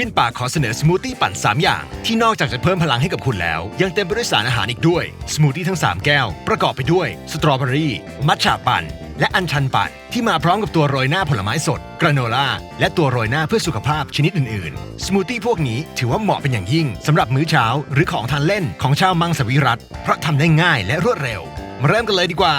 ฟินปากขอเสนอสมูทตี้ปั่น3อย่างที่นอกจากจะเพิ่มพลังให้กับคุณแล้วยังเต็มไปด้วยสารอาหารอีกด้วยสมูทตี้ทั้ง3แก้วประกอบไปด้วยสตรอเบอรี่มัทฉะปั่นและอัญชันปั่นที่มาพร้อมกับตัวโรยหน้าผลไม้สดกราโนล่าและตัวโรยหน้าเพื่อสุขภาพชนิดอื่นๆสมูทตี้พวกนี้ถือว่าเหมาะเป็นอย่างยิ่งสำหรับมื้อเช้าหรือของทานเล่นของชาวมังสวิรัติเพราะทำได้ง่ายและรวดเร็วมาเริ่มกันเลยดีกว่า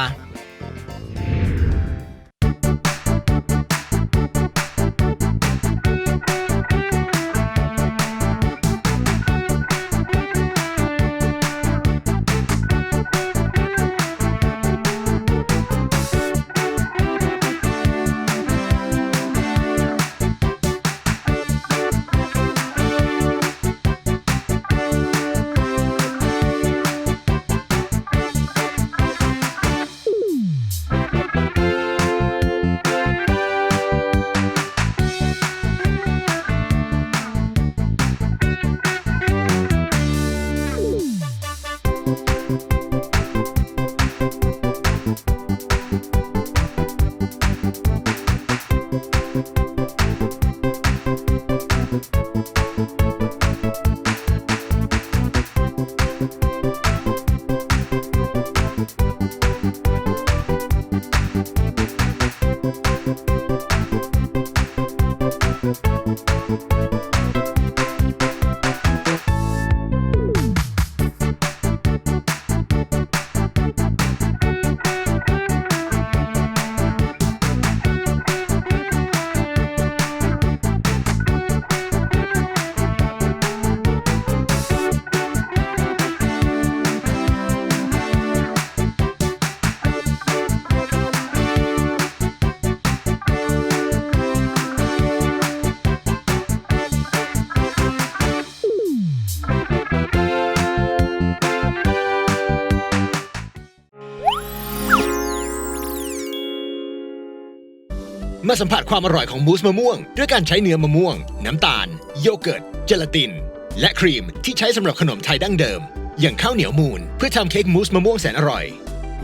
มาสัมผัสความอร่อยของมูสมะม่วงด้วยการใช้เนื้อมะม่วงน้ำตาลโยเกิร์ตเจลาตินและครีมที่ใช้สำหรับขนมไทยดั้งเดิมอย่างข้าวเหนียวมูนเพื่อทำเค้กมูสมะม่วงแสนอร่อย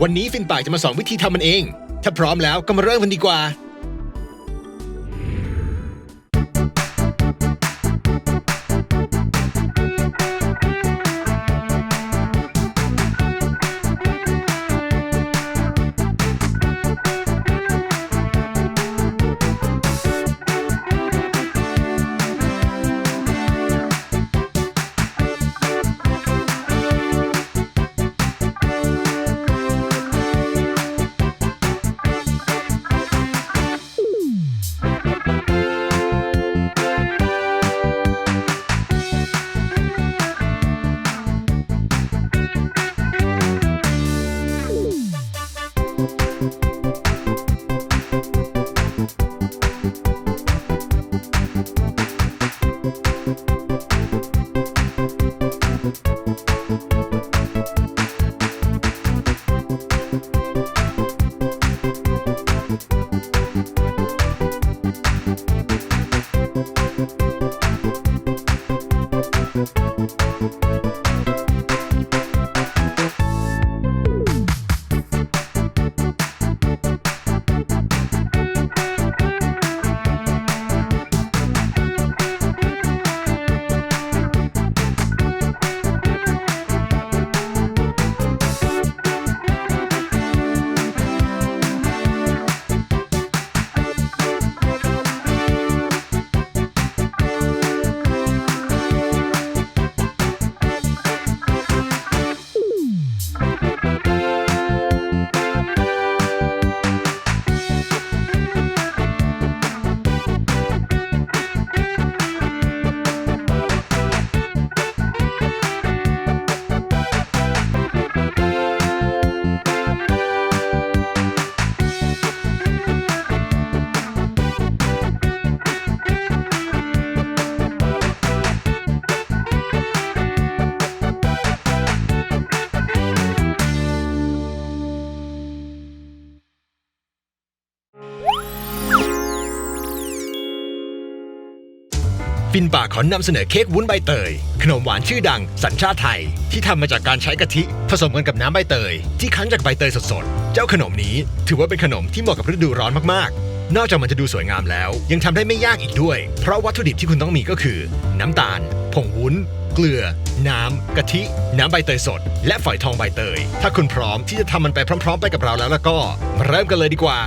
วันนี้ฟินปากจะมาสอนวิธีทำมันเองถ้าพร้อมแล้วก็มาเริ่มกันดีกว่าฟินปากขอนำเสนอเค้กวุ้นใบเตยขนมหวานชื่อดังสัญชาติไทยที่ทำมาจากการใช้กะทิผสมกันกับน้ำใบเตยที่คั้นจากใบเตยสดๆเจ้าขนมนี้ถือว่าเป็นขนมที่เหมาะกับฤดูร้อนมากๆ นอกจากมันจะดูสวยงามแล้วยังทำได้ไม่ยากอีกด้วยเพราะวัตถุดิบที่คุณต้องมีก็คือน้ำตาลผงวุ้นเกลือน้ำกะทิน้ำใบเตยสดและฝอยทองใบเตยถ้าคุณพร้อมที่จะทำมันไปพร้อมๆไปกับเราแล้วก็มาเริ่มกันเลยดีกว่า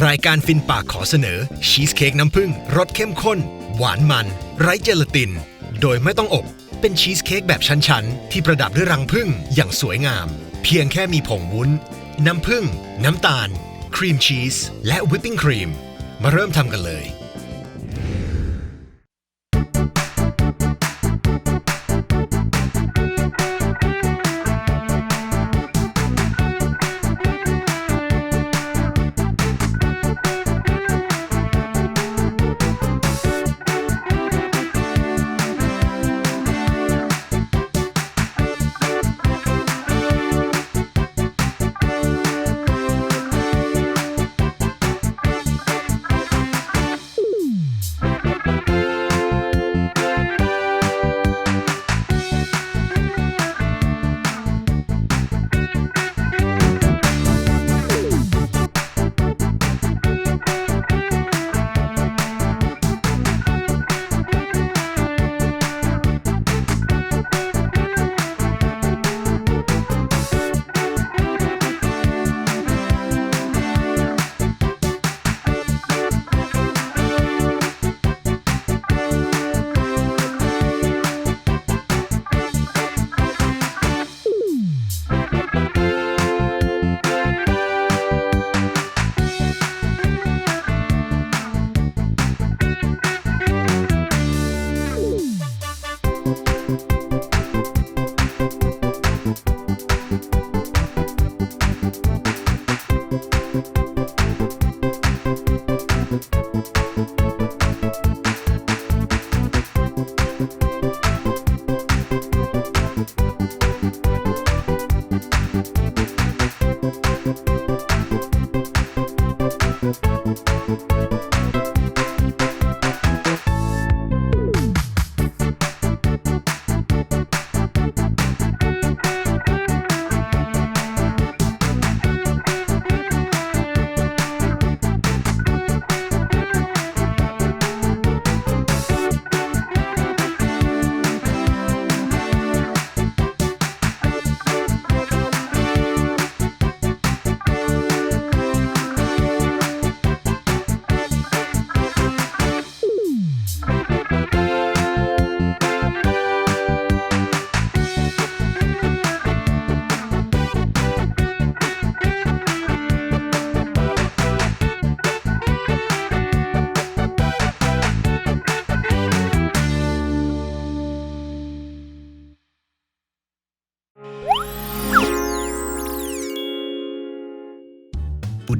รายการฟินปากขอเสนอชีสเค้กน้ำผึ้งรสเข้มข้นหวานมันไร้เจลาตินโดยไม่ต้องอบเป็นชีสเค้กแบบชั้นๆที่ประดับด้วยรังผึ้งอย่างสวยงามเพียงแค่มีผงวุ้นน้ำผึ้งน้ำตาลครีมชีสและวิปปิ้งครีมมาเริ่มทำกันเลย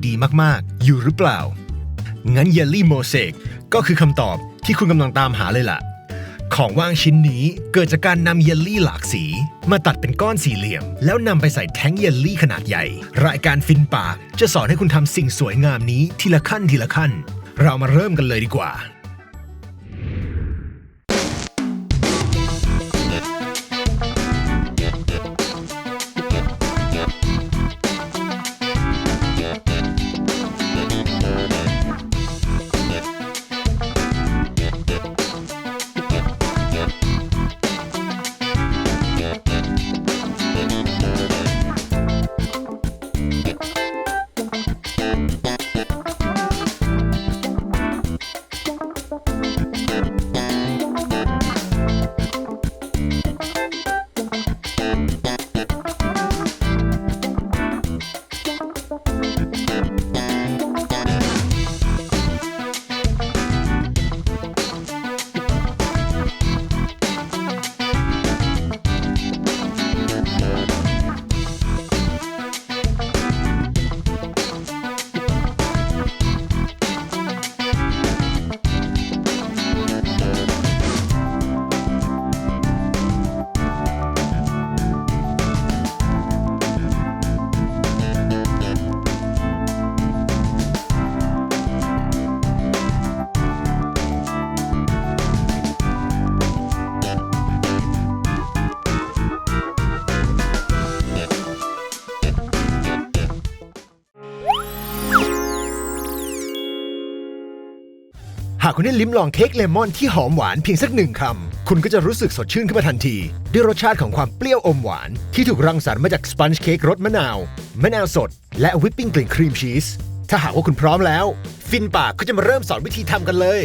ดีมากๆอยู่หรือเปล่างั้นเยลลี่โมเสกก็คือคำตอบที่คุณกำลังตามหาเลยล่ะของว่างชิ้นนี้เกิดจากการนำเยลลี่หลากสีมาตัดเป็นก้อนสี่เหลี่ยมแล้วนำไปใส่แท้งเยลลี่ขนาดใหญ่รายการฟินปากจะสอนให้คุณทำสิ่งสวยงามนี้ทีละขั้นทีละขั้นเรามาเริ่มกันเลยดีกว่าหากคุณได้ลิ้มลองเค้กเลมอนที่หอมหวานเพียงสักหนึ่งคำคุณก็จะรู้สึกสดชื่นขึ้นมาทันทีด้วยรสชาติของความเปรี้ยวอมหวานที่ถูกรังสรรค์มาจากสปันจ์เค้กรสมะนาวสดและวิปปิ้งกลิ่นครีมชีสถ้าหากว่าคุณพร้อมแล้วฟินปากก็จะมาเริ่มสอนวิธีทำกันเลย